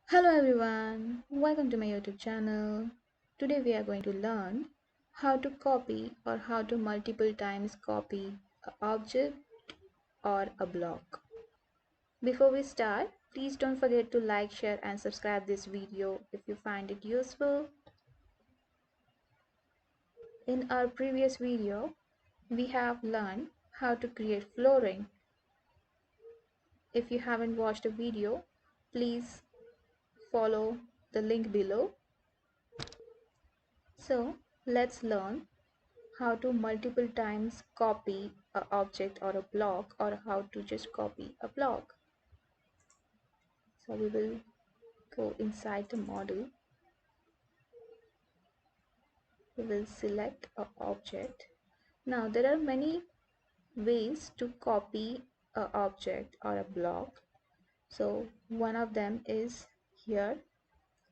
Hello everyone, welcome to my YouTube channel. Today we are going to learn how to copy or how to multiple times copy an object or a block. Before we start, please don't forget to like, share and subscribe this video if you find it useful. In our previous video, we have learned how to create flooring. If you haven't watched a video, please follow the link below. So let's learn how to multiple times copy a object or a block, or how to just copy a block. So we will go inside the model. We will select a object. Now there are many ways to copy a object or a block. So one of them is here,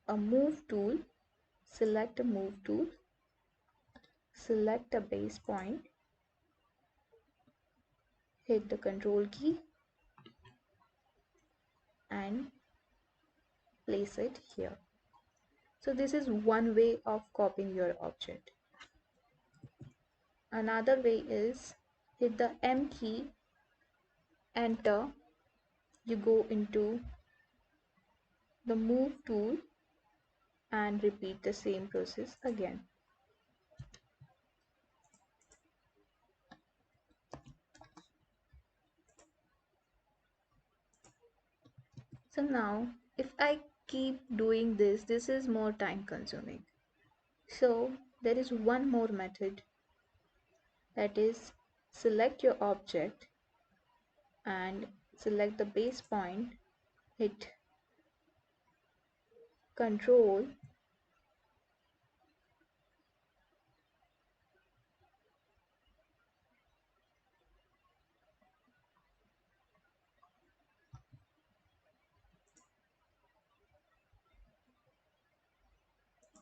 a move tool. Select a move tool, select a base point, hit the control key and place it here. So this is one way of copying your object. Another way is hit the M key, enter, you go into the move tool and repeat the same process again. So now if I keep doing this is more time consuming. So there is one more method, that is select your object and select the base point, hit control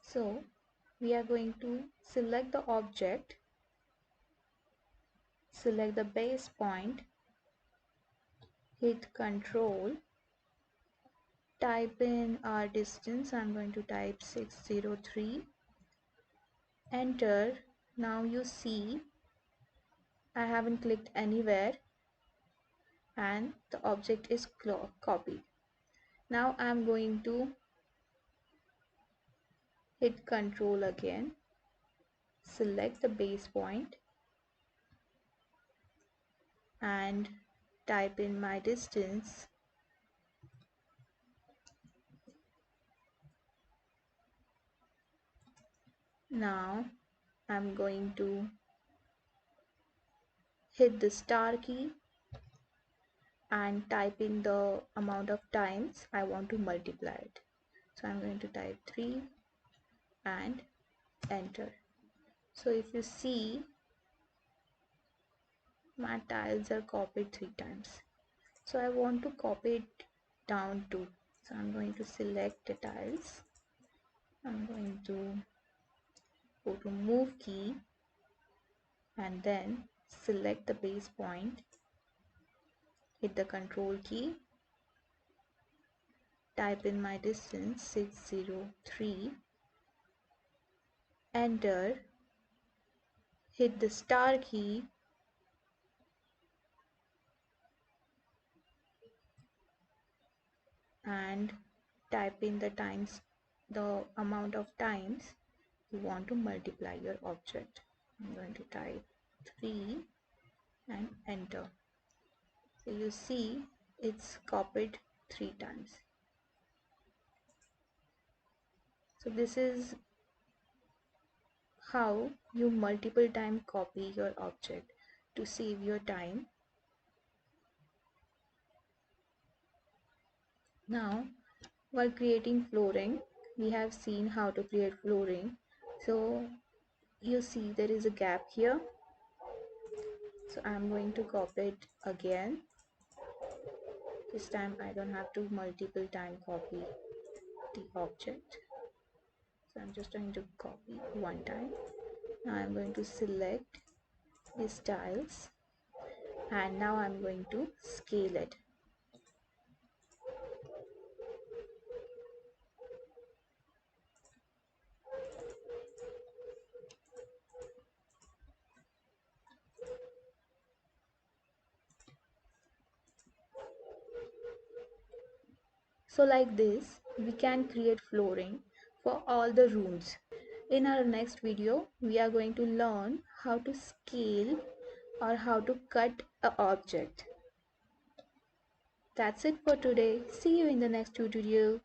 so we are going to select the object, select the base point, hit control, type in our distance. I'm going to type 603, enter. Now you see I haven't clicked anywhere and the object is copied. Now I'm going to hit control again, select the base point and type in my distance. Now I'm going to hit the star key and type in the amount of times I want to multiply it. So I'm going to type 3 and enter. So if you see, my tiles are copied 3 times. So I want to copy it down too. So I'm going to select the tiles. I'm going to go to move key and then select the base point, hit the control key, type in my distance 603, enter, hit the star key and type in the amount of times you want to multiply your object. I'm going to type 3 and enter. So you see it's copied 3 times. So this is how you multiple time copy your object to save your time. Now while creating flooring, we have seen how to create flooring. So you see there is a gap here. So I'm going to copy it again. This time I don't have to multiple time copy the object. So I'm just going to copy one time. Now I'm going to select these tiles and now I'm going to scale it. So like this, we can create flooring for all the rooms. In our next video, we are going to learn how to scale or how to cut a object. That's it for today. See you in the next tutorial.